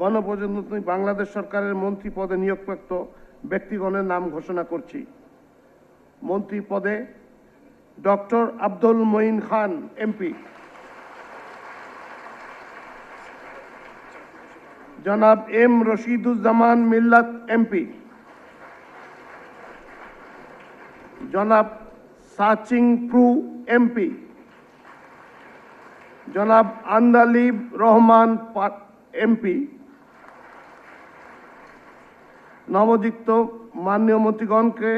গণপ্রজাতন্ত্রী বাংলাদেশ সরকারের মন্ত্রী পদে নিয়োগপ্রাপ্ত ব্যক্তিগণের নাম ঘোষণা করছি। মন্ত্রী পদে ডক্টর আব্দুল মঈন খান এমপি, জনাব এম রশিদুজ্জামান মিল্লাত এমপি, জনাব সাচিং প্রু এমপি, জনাব আন্দালিব রহমান এমপি। নবযুক্ত মাননীয় মন্ত্রীগণকে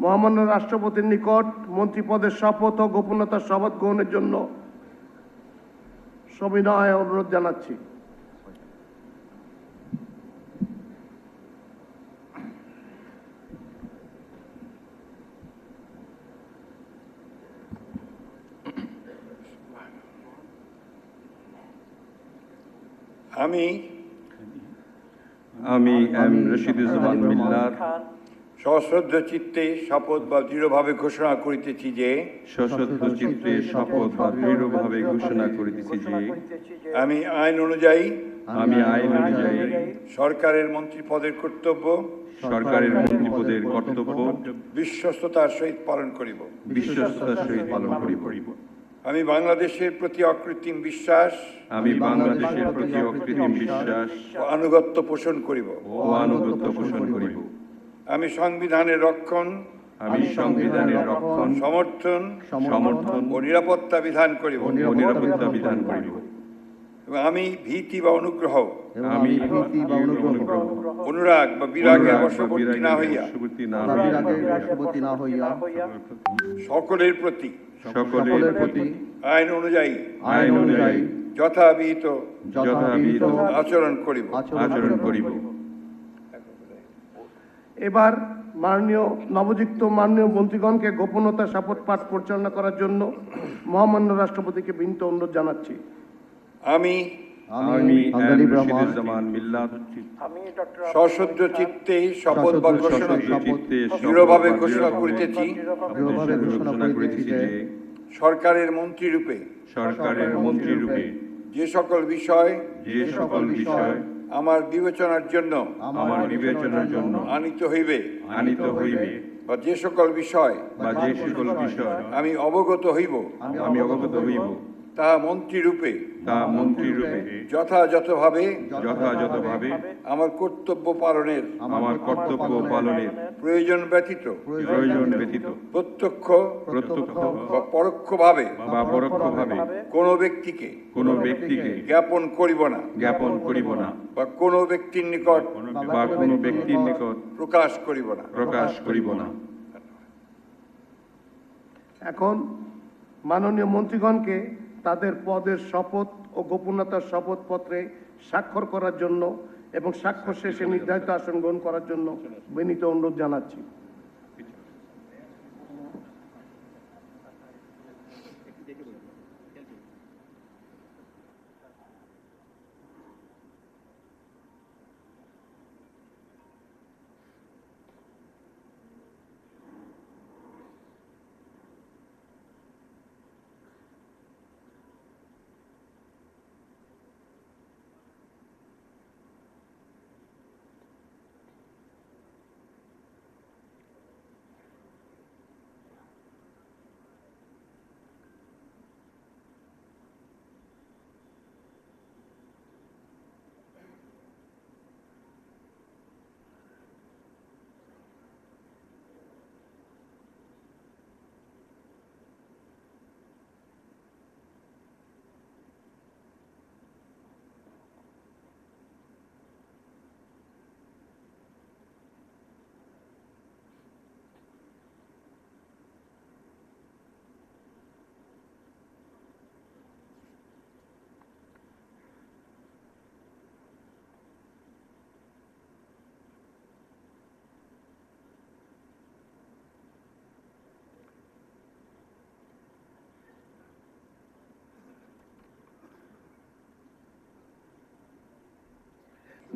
মহামান্য রাষ্ট্রপতির নিকট মন্ত্রী পদের শপথ ও গোপনীয়তার শপথ গ্রহণের জন্য সবিনয় অনুরোধ জানাচ্ছি। আমি এম রশিদুজ্জামান মিল্লাত সশ্রদ্ধ চিত্তে শপথ বা দৃঢ়ভাবে ঘোষণা করিতেছি যে সশ্রদ্ধ চিত্তে শপথ বা দৃঢ়ভাবে ঘোষণা করিতেছি যে আমি আইন অনুযায়ী সরকারের মন্ত্রী পদের কর্তব্য সরকারের মন্ত্রী পদের কর্তব্য বিশ্বস্ততার সহিত পালন করিব। আমি বাংলাদেশের প্রতি অকৃত্রিম বিশ্বাস ও আনুগত্য পোষণ করিব। আমি সংবিধানের রক্ষণ সমর্থন ও নিরাপত্তা বিধান করিব। এবং আমি ভীতি বা অনুগ্রহ অনুরাগ বা বিরাগের বশবর্তী না হইয়া সকলের প্রতি আইন অনুযায়ী যথাবিহিত আচরণ করিব। এবার নবযুক্ত মাননীয় মন্ত্রীগণকে গোপনীয়তা শপথ পাঠ পরিচালনা করার জন্য মহামান্য রাষ্ট্রপতিকে বিনীত অনুরোধ জানাচ্ছি। আমি সশ্রদ্ধ চিত্তে শপথ বা ঘোষণা দৃঢ়ভাবে ঘোষণা করিতেছি যে সরকারের মন্ত্রী রূপে যে সকল বিষয় আমার বিবেচনার জন্য আনিত হইবে বা যে সকল বিষয় আমি অবগত হইব তাহা মন্ত্রী রূপে যথাযথভাবে আমার কর্তব্য পালনের প্রয়োজন ব্যতীত প্রত্যক্ষ বা পরোক্ষভাবে কোনো ব্যক্তিকে জ্ঞাপন করিব না বা কোনো ব্যক্তির নিকট প্রকাশ করিব না। এখন মাননীয় মন্ত্রীগণকে তাদের পদের শপথ ও গোপনীয়তার শপথপত্রে স্বাক্ষর করার জন্য এবং স্বাক্ষর শেষে নির্ধারিত আসন গ্রহণ করার জন্য বিনীত অনুরোধ জানাচ্ছি।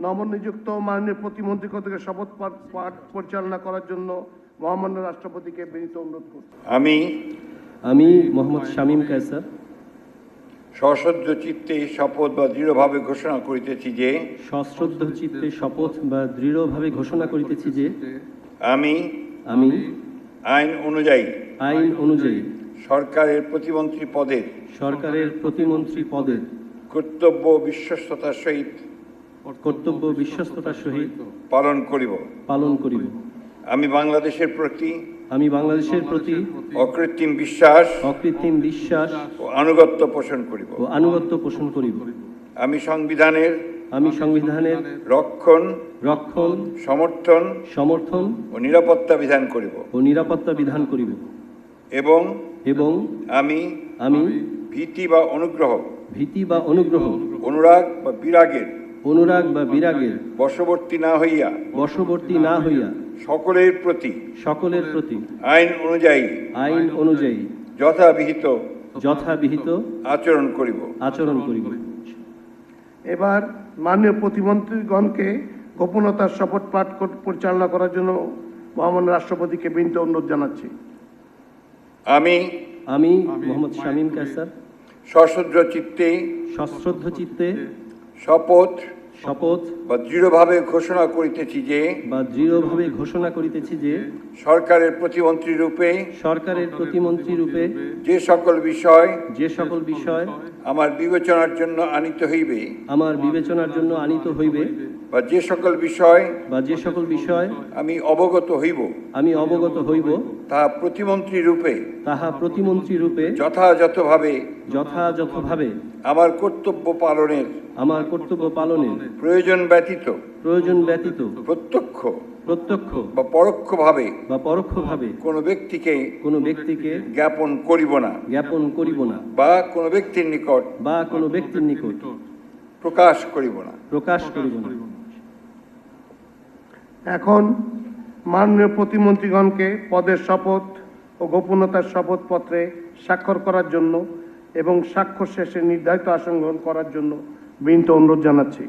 নবনিযুক্ত মাননীয় প্রতিমন্ত্রী থেকে শপথ পাঠ পরিচালনা করার জন্য মহামান্য রাষ্ট্রপতিকে বিনীত অনুরোধ করছি। আমি মোহাম্মদ শামীম কায়সার সশ্রদ্ধ চিত্তে শপথ বা দৃঢ়ভাবে ঘোষণা করিতেছি যে সশ্রদ্ধ চিত্তে শপথ বা দৃঢ়ভাবে ঘোষণা করিতেছি যে আমি আমি আইন অনুযায়ী আইন অনুযায়ী সরকারের প্রতিমন্ত্রী পদের সরকারের প্রতিমন্ত্রী পদের কর্তব্য বিশ্বস্ততার সহিত কর্তব্য বিশ্বস্ততার সহিত পালন করিব। পালন করিব। আমি বাংলাদেশের প্রতি আমি বাংলাদেশের প্রতি অকৃত্রিম বিশ্বাস অকৃত্রিম বিশ্বাস ও আনুগত্য পোষণ করিব। ও আনুগত্য পোষণ করিব। আমি সংবিধানের আমি সংবিধানের রক্ষণ রক্ষণ সমর্থন সমর্থন ও নিরাপত্তা বিধান করিব ও নিরাপত্তা বিধান করিব এবং এবং আমি আমি ভীতি বা অনুগ্রহ ভীতি বা অনুগ্রহ অনুরাগ বা বিরাগের অনুরাগ বা বিরাগের বশবর্তী না হইয়া বশবর্তী না হইয়া সকলের প্রতি সকলের প্রতি আইন অনুযায়ী আইন অনুযায়ী যথাবিহিত যথাবিহিত আচরণ করিব। আচরণ করিব। এবার মাননীয় প্রতিমন্ত্রীগণকে গোপনতার শপথ পাঠ পরিচালনা করার জন্য মহামান্য রাষ্ট্রপতিকে বিনীত অনুরোধ জানাচ্ছি। আমি আমি মোহাম্মদ শামীম কায়সার সশ্রদ্ধ চিত্তে সশ্রদ্ধ চিত্তে শপথ শপথ বা দৃঢ়ভাবে ঘোষণা করিতেছি যে বা দৃঢ়ভাবে ঘোষণা করিতেছি যে সরকারের প্রতিমন্ত্রী রূপে সরকারের প্রতিমন্ত্রী রূপে যে সকল বিষয় যে সকল বিষয় আমার বিবেচনার জন্য আনিত হইবে আমার বিবেচনার জন্য আনিত হইবে বা যে সকল বিষয় বা যে সকল বিষয় আমি অবগত হইব আমি অবগত হইব তাহা প্রতিমন্ত্রী রূপে তাহা প্রতিমন্ত্রী রূপে যথাযথভাবে যথাযথভাবে আমার কর্তব্য পালনের আমার কর্তব্য পালনের প্রয়োজন ব্যতীত প্রত্যক্ষ প্রত্যক্ষ বা পরোক্ষভাবে বা পরোক্ষভাবে কোনো ব্যক্তিকে কোনো ব্যক্তিকে জ্ঞাপন করিব না জ্ঞাপন করিব না বা কোনো ব্যক্তির নিকট বা কোনো ব্যক্তির নিকট প্রকাশ করিব না। প্রকাশ করিব না। এখন মাননীয় প্রতিমন্ত্রীগণকে পদের শপথ ও গোপনতার শপথপত্রে স্বাক্ষর করার জন্য এবং স্বাক্ষর শেষে নির্ধারিত আসন গ্রহণ করার জন্য বিনীত অনুরোধ জানাচ্ছি।